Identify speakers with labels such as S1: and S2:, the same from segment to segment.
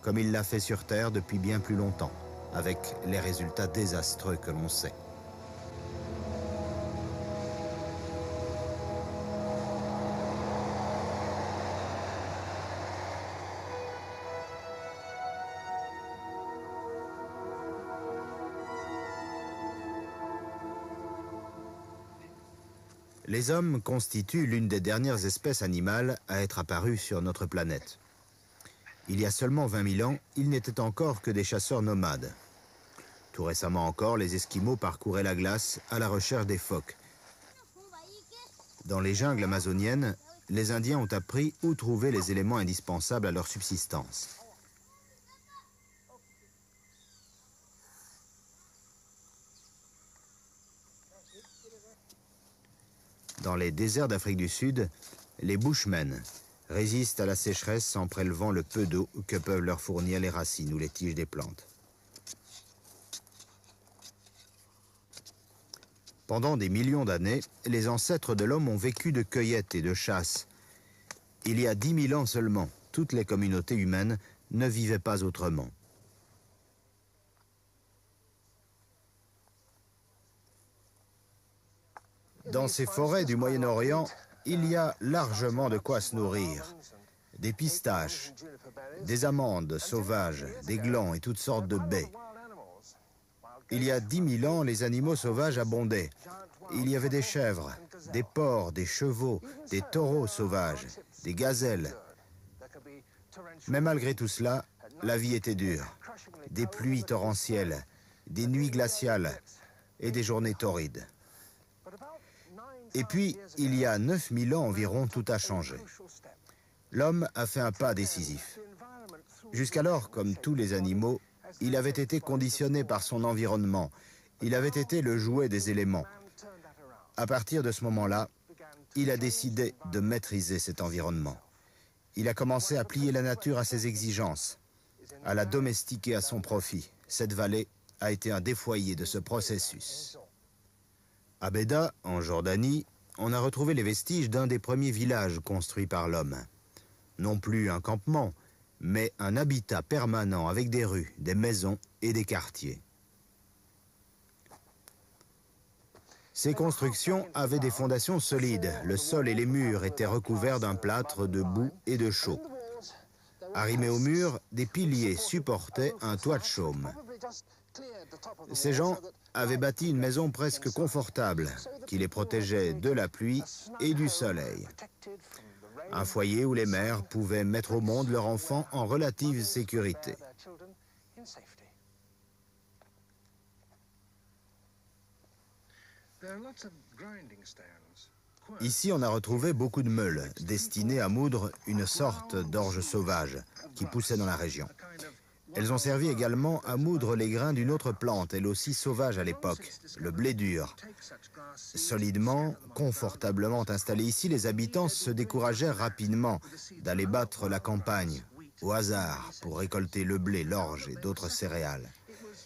S1: comme il l'a fait sur Terre depuis bien plus longtemps, avec les résultats désastreux que l'on sait. Les hommes constituent l'une des dernières espèces animales à être apparues sur notre planète. Il y a seulement 20 000 ans, ils n'étaient encore que des chasseurs nomades. Tout récemment encore, les Esquimaux parcouraient la glace à la recherche des phoques. Dans les jungles amazoniennes, les Indiens ont appris où trouver les éléments indispensables à leur subsistance. Dans les déserts d'Afrique du Sud, les Bushmen résistent à la sécheresse en prélevant le peu d'eau que peuvent leur fournir les racines ou les tiges des plantes. Pendant des millions d'années, les ancêtres de l'homme ont vécu de cueillette et de chasse. Il y a 10 000 ans seulement, toutes les communautés humaines ne vivaient pas autrement. Dans ces forêts du Moyen-Orient, il y a largement de quoi se nourrir. Des pistaches, des amandes sauvages, des glands et toutes sortes de baies. Il y a 10 000 ans, les animaux sauvages abondaient. Il y avait des chèvres, des porcs, des chevaux, des taureaux sauvages, des gazelles. Mais malgré tout cela, la vie était dure. Des pluies torrentielles, des nuits glaciales et des journées torrides. Et puis, il y a 9 000 ans environ, tout a changé. L'homme a fait un pas décisif. Jusqu'alors, comme tous les animaux, il avait été conditionné par son environnement. Il avait été le jouet des éléments. À partir de ce moment-là, il a décidé de maîtriser cet environnement. Il a commencé à plier la nature à ses exigences, à la domestiquer à son profit. Cette vallée a été un des foyers de ce processus. À Béda, en Jordanie, on a retrouvé les vestiges d'un des premiers villages construits par l'homme. Non plus un campement, mais un habitat permanent avec des rues, des maisons et des quartiers. Ces constructions avaient des fondations solides. Le sol et les murs étaient recouverts d'un plâtre de boue et de chaux. Arrimés au mur, des piliers supportaient un toit de chaume. Ces gens avaient bâti une maison presque confortable qui les protégeait de la pluie et du soleil. Un foyer où les mères pouvaient mettre au monde leur enfant en relative sécurité. Ici, on a retrouvé beaucoup de meules destinées à moudre une sorte d'orge sauvage qui poussait dans la région. Elles ont servi également à moudre les grains d'une autre plante, elle aussi sauvage à l'époque, le blé dur. Solidement, confortablement installés ici, les habitants se découragèrent rapidement d'aller battre la campagne au hasard pour récolter le blé, l'orge et d'autres céréales,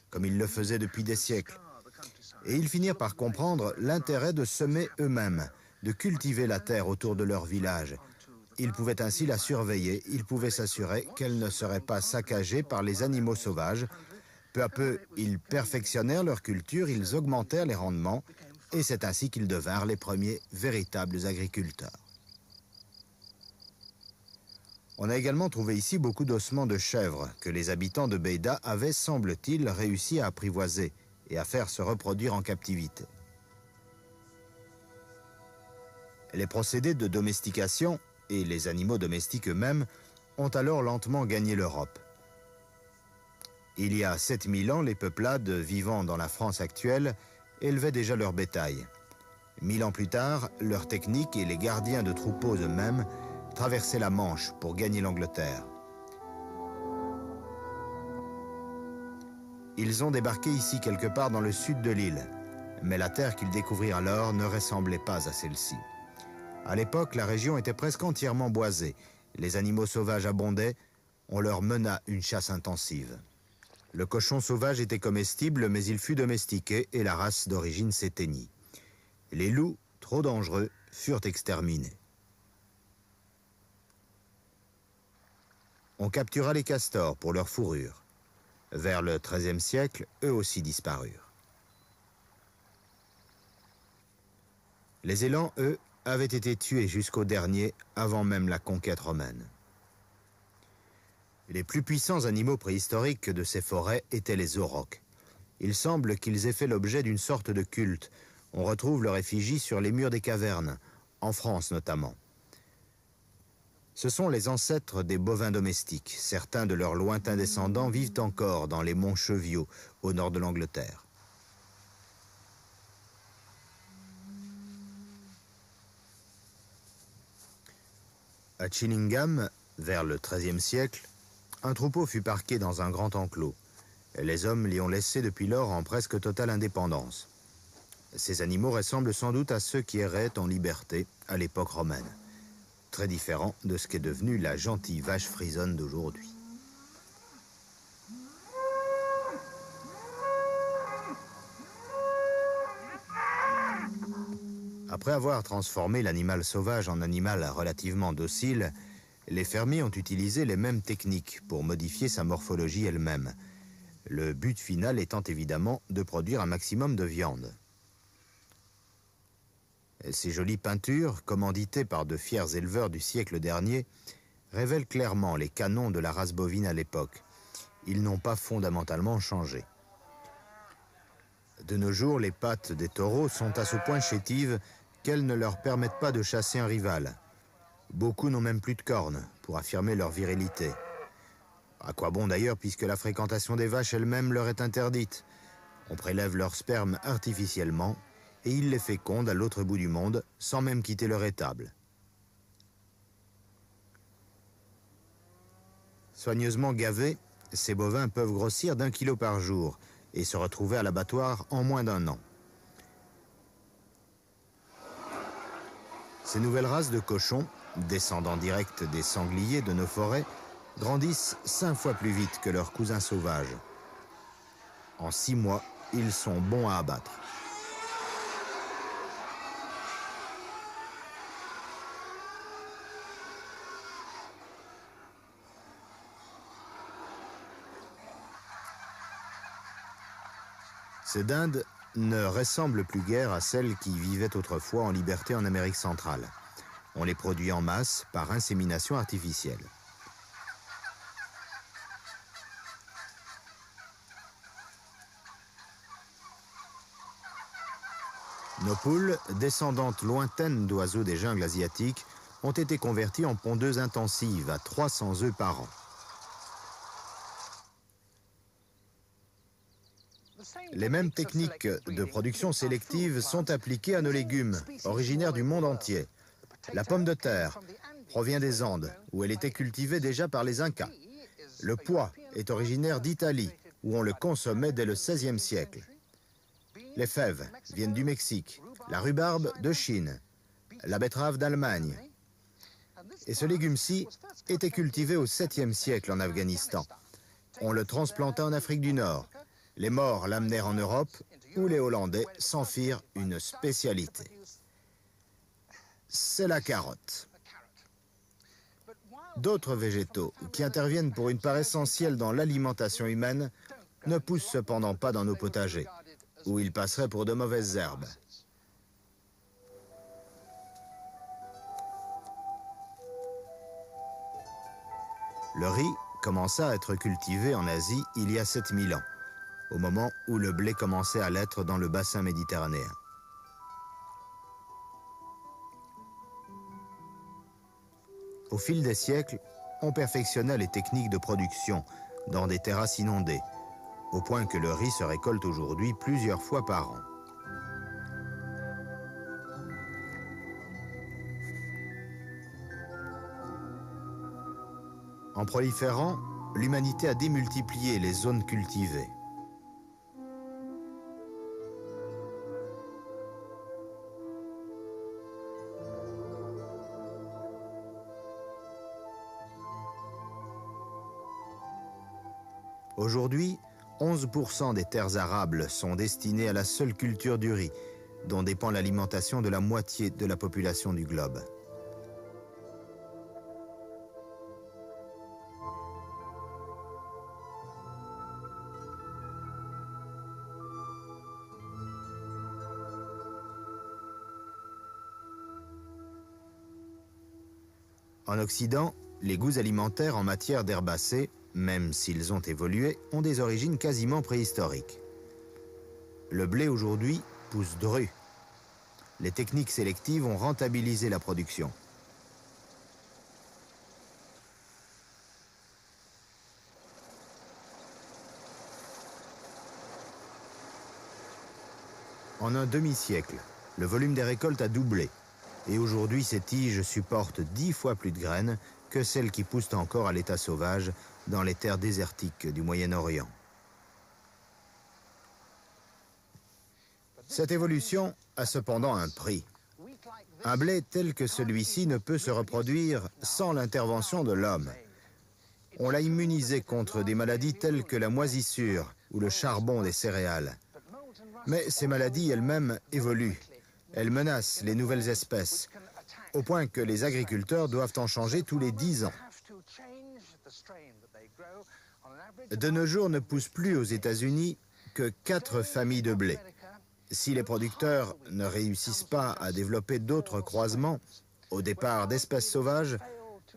S1: comme ils le faisaient depuis des siècles. Et ils finirent par comprendre l'intérêt de semer eux-mêmes, de cultiver la terre autour de leur village. Ils pouvaient ainsi la surveiller, ils pouvaient s'assurer qu'elle ne serait pas saccagée par les animaux sauvages. Peu à peu, ils perfectionnèrent leur culture, ils augmentèrent les rendements, et c'est ainsi qu'ils devinrent les premiers véritables agriculteurs. On a également trouvé ici beaucoup d'ossements de chèvres que les habitants de Béda avaient, semble-t-il, réussi à apprivoiser et à faire se reproduire en captivité. Les procédés de domestication et les animaux domestiques eux-mêmes ont alors lentement gagné l'Europe. Il y a 7000 ans, les peuplades vivant dans la France actuelle élevaient déjà leur bétail. 1000 ans plus tard, leur technique et les gardiens de troupeaux eux-mêmes traversaient la Manche pour gagner l'Angleterre. Ils ont débarqué ici quelque part dans le sud de l'île, mais la terre qu'ils découvrirent alors ne ressemblait pas à celle-ci. À l'époque, la région était presque entièrement boisée. Les animaux sauvages abondaient, on leur mena une chasse intensive. Le cochon sauvage était comestible, mais il fut domestiqué et la race d'origine s'éteignit. Les loups, trop dangereux, furent exterminés. On captura les castors pour leur fourrure. Vers le XIIIe siècle, eux aussi disparurent. Les élans, eux, avaient été tués jusqu'au dernier, avant même la conquête romaine. Les plus puissants animaux préhistoriques de ces forêts étaient les aurochs. Il semble qu'ils aient fait l'objet d'une sorte de culte. On retrouve leur effigie sur les murs des cavernes, en France notamment. Ce sont les ancêtres des bovins domestiques. Certains de leurs lointains descendants vivent encore dans les monts Cheviot, au nord de l'Angleterre. À Chillingham, vers le XIIIe siècle, un troupeau fut parqué dans un grand enclos. Les hommes l'y ont laissé depuis lors en presque totale indépendance. Ces animaux ressemblent sans doute à ceux qui erraient en liberté à l'époque romaine. Très différent de ce qu'est devenue la gentille vache frisonne d'aujourd'hui. Après avoir transformé l'animal sauvage en animal relativement docile, les fermiers ont utilisé les mêmes techniques pour modifier sa morphologie elle-même. Le but final étant évidemment de produire un maximum de viande. Ces jolies peintures, commanditées par de fiers éleveurs du siècle dernier, révèlent clairement les canons de la race bovine à l'époque. Ils n'ont pas fondamentalement changé. De nos jours, les pattes des taureaux sont à ce point chétives qu'elles ne leur permettent pas de chasser un rival. Beaucoup n'ont même plus de cornes pour affirmer leur virilité. À quoi bon d'ailleurs, puisque la fréquentation des vaches elles-mêmes leur est interdite. On prélève leur sperme artificiellement et ils les fécondent à l'autre bout du monde sans même quitter leur étable. Soigneusement gavés, ces bovins peuvent grossir d'1 kilo par jour et se retrouver à l'abattoir en moins d'1 an. Ces nouvelles races de cochons, descendants directs des sangliers de nos forêts, grandissent 5 fois plus vite que leurs cousins sauvages. En 6 mois, ils sont bons à abattre. Ces dindes ne ressemblent plus guère à celles qui vivaient autrefois en liberté en Amérique centrale. On les produit en masse par insémination artificielle. Nos poules, descendantes lointaines d'oiseaux des jungles asiatiques, ont été converties en pondeuses intensives à 300 œufs par an. Les mêmes techniques de production sélective sont appliquées à nos légumes, originaires du monde entier. La pomme de terre provient des Andes, où elle était cultivée déjà par les Incas. Le pois est originaire d'Italie, où on le consommait dès le XVIe siècle. Les fèves viennent du Mexique, la rhubarbe de Chine, la betterave d'Allemagne. Et ce légume-ci était cultivé au 7e siècle en Afghanistan. On le transplanta en Afrique du Nord. Les Maures l'amenèrent en Europe, où les Hollandais s'en firent une spécialité. C'est la carotte. D'autres végétaux, qui interviennent pour une part essentielle dans l'alimentation humaine, ne poussent cependant pas dans nos potagers, où ils passeraient pour de mauvaises herbes. Le riz commença à être cultivé en Asie il y a 7000 ans, au moment où le blé commençait à l'être dans le bassin méditerranéen. Au fil des siècles, on perfectionna les techniques de production dans des terrasses inondées, au point que le riz se récolte aujourd'hui plusieurs fois par an. En proliférant, l'humanité a démultiplié les zones cultivées. Aujourd'hui, 11% des terres arables sont destinées à la seule culture du riz, dont dépend l'alimentation de la moitié de la population du globe. En Occident, les goûts alimentaires en matière d'herbacées, même s'ils ont évolué, ont des origines quasiment préhistoriques. Le blé aujourd'hui pousse dru. Les techniques sélectives ont rentabilisé la production. En un demi-siècle, le volume des récoltes a doublé. Et aujourd'hui, ces tiges supportent 10 fois plus de graines que celles qui poussent encore à l'état sauvage dans les terres désertiques du Moyen-Orient. Cette évolution a cependant un prix. Un blé tel que celui-ci ne peut se reproduire sans l'intervention de l'homme. On l'a immunisé contre des maladies telles que la moisissure ou le charbon des céréales. Mais ces maladies elles-mêmes évoluent. Elles menacent les nouvelles espèces, au point que les agriculteurs doivent en changer tous les 10 ans. De nos jours, ne poussent plus aux États-Unis que 4 familles de blé. Si les producteurs ne réussissent pas à développer d'autres croisements, au départ d'espèces sauvages,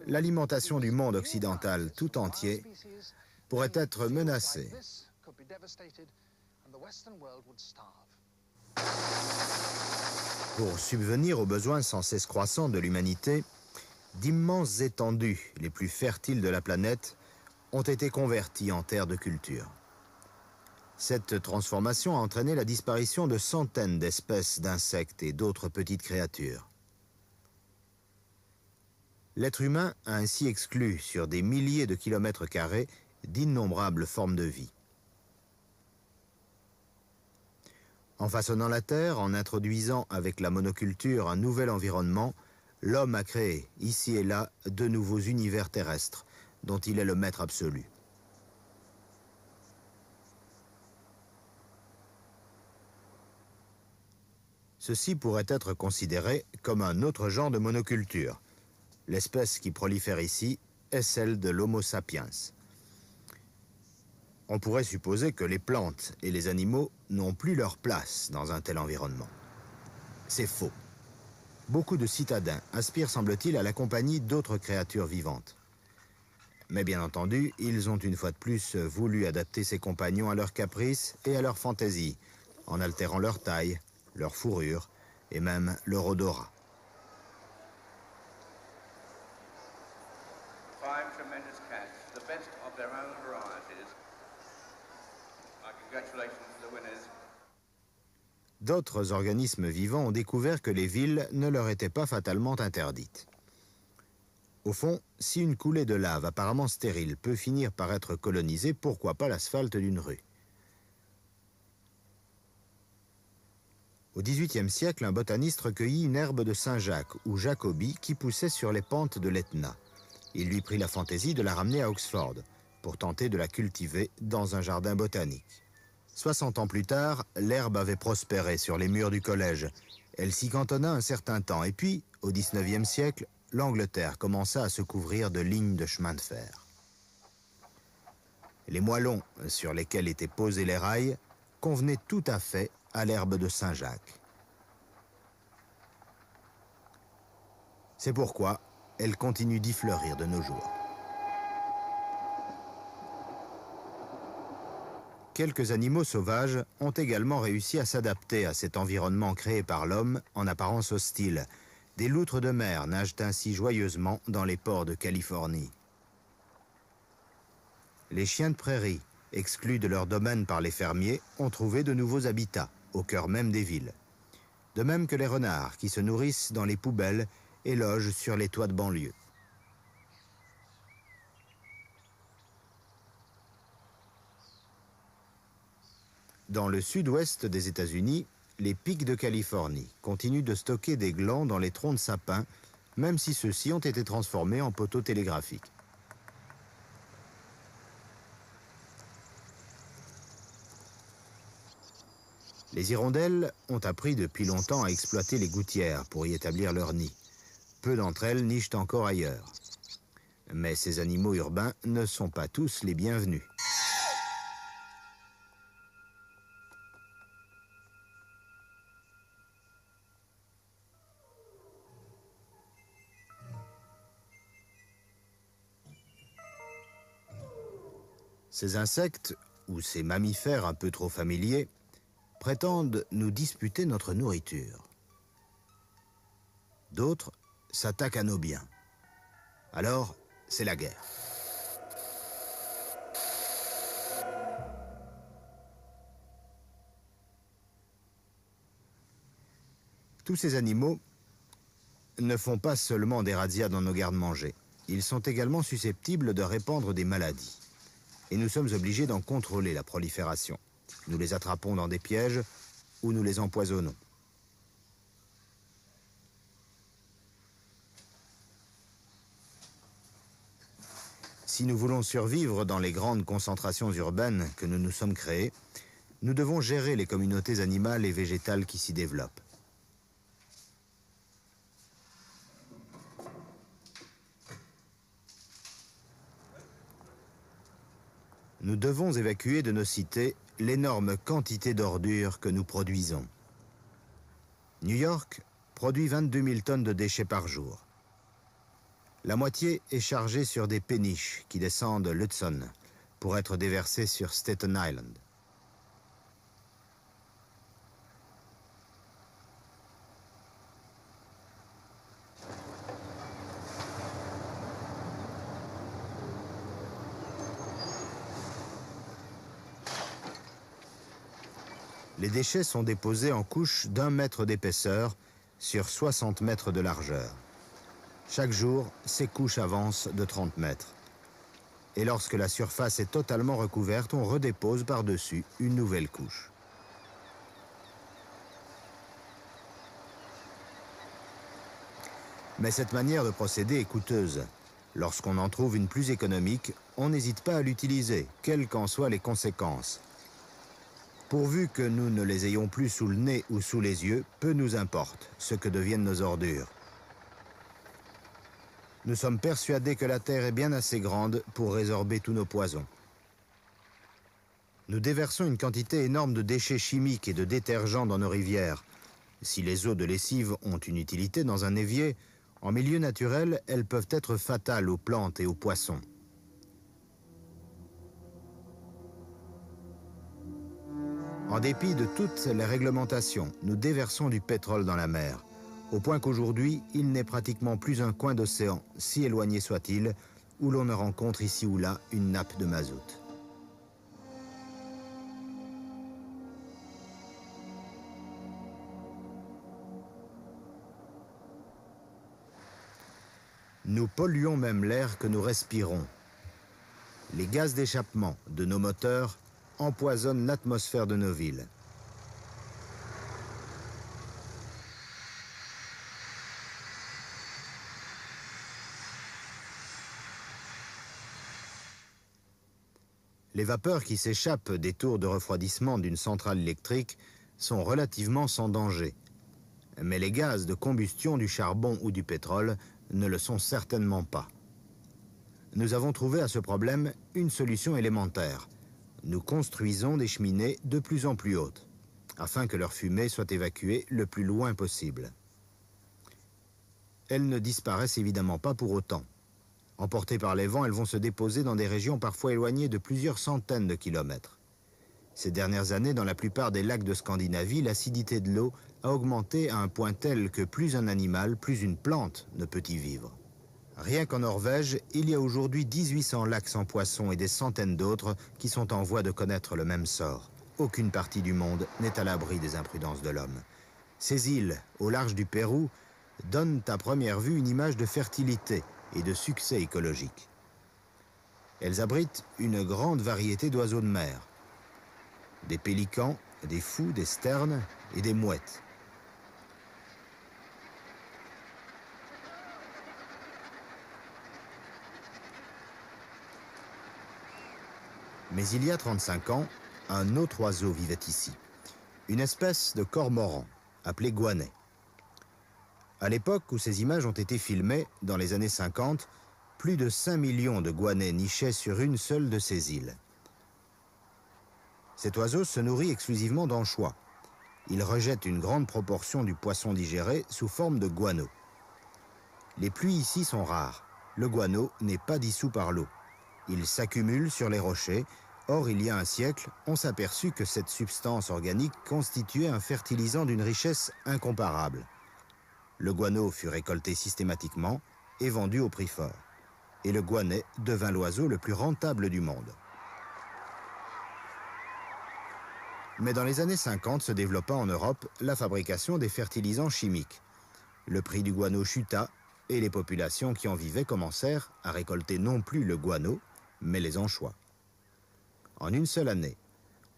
S1: l'alimentation du monde occidental tout entier pourrait être menacée. Pour subvenir aux besoins sans cesse croissants de l'humanité, d'immenses étendues, les plus fertiles de la planète, ont été converties en terres de culture. Cette transformation a entraîné la disparition de centaines d'espèces d'insectes et d'autres petites créatures. L'être humain a ainsi exclu sur des milliers de kilomètres carrés d'innombrables formes de vie. En façonnant la terre, en introduisant avec la monoculture un nouvel environnement, l'homme a créé, ici et là, de nouveaux univers terrestres, dont il est le maître absolu. Ceci pourrait être considéré comme un autre genre de monoculture. L'espèce qui prolifère ici est celle de l'Homo sapiens. On pourrait supposer que les plantes et les animaux n'ont plus leur place dans un tel environnement. C'est faux. Beaucoup de citadins aspirent, semble-t-il, à la compagnie d'autres créatures vivantes. Mais bien entendu, ils ont une fois de plus voulu adapter ces compagnons à leurs caprices et à leurs fantaisies, en altérant leur taille, leur fourrure et même leur odorat. D'autres organismes vivants ont découvert que les villes ne leur étaient pas fatalement interdites. Au fond, si une coulée de lave apparemment stérile peut finir par être colonisée, pourquoi pas l'asphalte d'une rue? Au XVIIIe siècle, un botaniste recueillit une herbe de Saint-Jacques, ou Jacobie, qui poussait sur les pentes de l'Etna. Il lui prit la fantaisie de la ramener à Oxford, pour tenter de la cultiver dans un jardin botanique. 60 ans plus tard, l'herbe avait prospéré sur les murs du collège. Elle s'y cantonna un certain temps, et puis, au XIXe siècle, l'Angleterre commença à se couvrir de lignes de chemin de fer. Les moellons sur lesquels étaient posés les rails convenaient tout à fait à l'herbe de Saint-Jacques. C'est pourquoi elle continue d'y fleurir de nos jours. Quelques animaux sauvages ont également réussi à s'adapter à cet environnement créé par l'homme en apparence hostile. Des loutres de mer nagent ainsi joyeusement dans les ports de Californie. Les chiens de prairie, exclus de leur domaine par les fermiers, ont trouvé de nouveaux habitats, au cœur même des villes. De même que les renards, qui se nourrissent dans les poubelles et logent sur les toits de banlieue. Dans le sud-ouest des États-Unis, les pics de Californie continuent de stocker des glands dans les troncs de sapin, même si ceux-ci ont été transformés en poteaux télégraphiques. Les hirondelles ont appris depuis longtemps à exploiter les gouttières pour y établir leur nid. Peu d'entre elles nichent encore ailleurs. Mais ces animaux urbains ne sont pas tous les bienvenus. Ces insectes, ou ces mammifères un peu trop familiers, prétendent nous disputer notre nourriture. D'autres s'attaquent à nos biens. Alors, c'est la guerre. Tous ces animaux ne font pas seulement des razzias dans nos gardes-manger. Ils sont également susceptibles de répandre des maladies. Et nous sommes obligés d'en contrôler la prolifération. Nous les attrapons dans des pièges ou nous les empoisonnons. Si nous voulons survivre dans les grandes concentrations urbaines que nous nous sommes créées, nous devons gérer les communautés animales et végétales qui s'y développent. Nous devons évacuer de nos cités l'énorme quantité d'ordures que nous produisons. New York produit 22 000 tonnes de déchets par jour. La moitié est chargée sur des péniches qui descendent l'Hudson pour être déversées sur Staten Island. Les déchets sont déposés en couches d'1 mètre d'épaisseur sur 60 mètres de largeur. Chaque jour, ces couches avancent de 30 mètres. Et lorsque la surface est totalement recouverte, on redépose par-dessus une nouvelle couche. Mais cette manière de procéder est coûteuse. Lorsqu'on en trouve une plus économique, on n'hésite pas à l'utiliser, quelles qu'en soient les conséquences. Pourvu que nous ne les ayons plus sous le nez ou sous les yeux, peu nous importe ce que deviennent nos ordures. Nous sommes persuadés que la Terre est bien assez grande pour résorber tous nos poisons. Nous déversons une quantité énorme de déchets chimiques et de détergents dans nos rivières. Si les eaux de lessive ont une utilité dans un évier, en milieu naturel, elles peuvent être fatales aux plantes et aux poissons. En dépit de toutes les réglementations, nous déversons du pétrole dans la mer, au point qu'aujourd'hui, il n'est pratiquement plus un coin d'océan, si éloigné soit-il, où l'on ne rencontre ici ou là une nappe de mazout. Nous polluons même l'air que nous respirons. Les gaz d'échappement de nos moteurs empoisonnent l'atmosphère de nos villes. Les vapeurs qui s'échappent des tours de refroidissement d'une centrale électrique sont relativement sans danger. Mais les gaz de combustion du charbon ou du pétrole ne le sont certainement pas. Nous avons trouvé à ce problème une solution élémentaire. Nous construisons des cheminées de plus en plus hautes, afin que leur fumée soit évacuée le plus loin possible. Elles ne disparaissent évidemment pas pour autant. Emportées par les vents, elles vont se déposer dans des régions parfois éloignées de plusieurs centaines de kilomètres. Ces dernières années, dans la plupart des lacs de Scandinavie, l'acidité de l'eau a augmenté à un point tel que plus un animal, plus une plante ne peut y vivre. Rien qu'en Norvège, il y a aujourd'hui 1800 lacs sans poissons et des centaines d'autres qui sont en voie de connaître le même sort. Aucune partie du monde n'est à l'abri des imprudences de l'homme. Ces îles, au large du Pérou, donnent à première vue une image de fertilité et de succès écologique. Elles abritent une grande variété d'oiseaux de mer. Des pélicans, des fous, des sternes et des mouettes. Mais il y a 35 ans, un autre oiseau vivait ici. Une espèce de cormoran, appelé goannet. À l'époque où ces images ont été filmées, dans les années 50, plus de 5 millions de goanets nichaient sur une seule de ces îles. Cet oiseau se nourrit exclusivement d'anchois. Il rejette une grande proportion du poisson digéré sous forme de guano. Les pluies ici sont rares. Le guano n'est pas dissous par l'eau. Ils s'accumulent sur les rochers. Or, il y a un siècle, on s'aperçut que cette substance organique constituait un fertilisant d'une richesse incomparable. Le guano fut récolté systématiquement et vendu au prix fort. Et le guanet devint l'oiseau le plus rentable du monde. Mais dans les années 50 se développa en Europe la fabrication des fertilisants chimiques. Le prix du guano chuta et les populations qui en vivaient commencèrent à récolter non plus le guano, mais les anchois. En une seule année,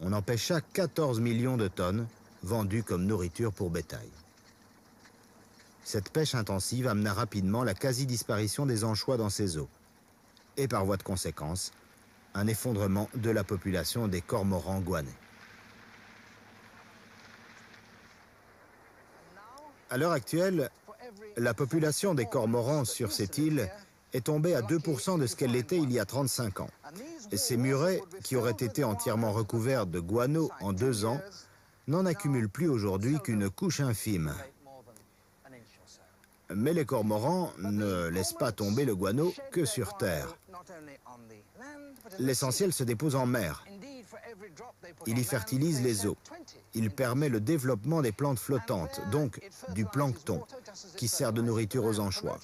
S1: on en pêcha 14 millions de tonnes vendues comme nourriture pour bétail. Cette pêche intensive amena rapidement la quasi-disparition des anchois dans ces eaux. Et par voie de conséquence, un effondrement de la population des cormorans guanais. À l'heure actuelle, la population des cormorans sur cette île est tombée à 2% de ce qu'elle était il y a 35 ans. Et ces murets, qui auraient été entièrement recouverts de guano en 2 ans, n'en accumulent plus aujourd'hui qu'une couche infime. Mais les cormorans ne laissent pas tomber le guano que sur terre. L'essentiel se dépose en mer. Il y fertilise les eaux. Il permet le développement des plantes flottantes, donc du plancton, qui sert de nourriture aux anchois.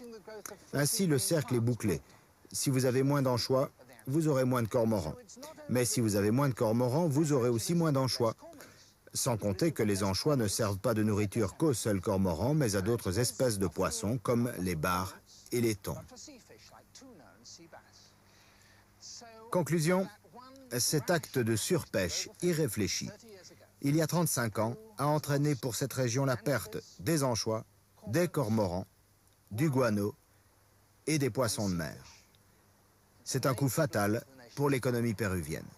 S1: Ainsi, le cercle est bouclé. Si vous avez moins d'anchois, vous aurez moins de cormorans. Mais si vous avez moins de cormorans, vous aurez aussi moins d'anchois. Sans compter que les anchois ne servent pas de nourriture qu'aux seuls cormorans, mais à d'autres espèces de poissons comme les bars et les thons. Conclusion, cet acte de surpêche irréfléchi, il y a 35 ans, a entraîné pour cette région la perte des anchois, des cormorans, du guano et des poissons de mer. C'est un coup fatal pour l'économie péruvienne.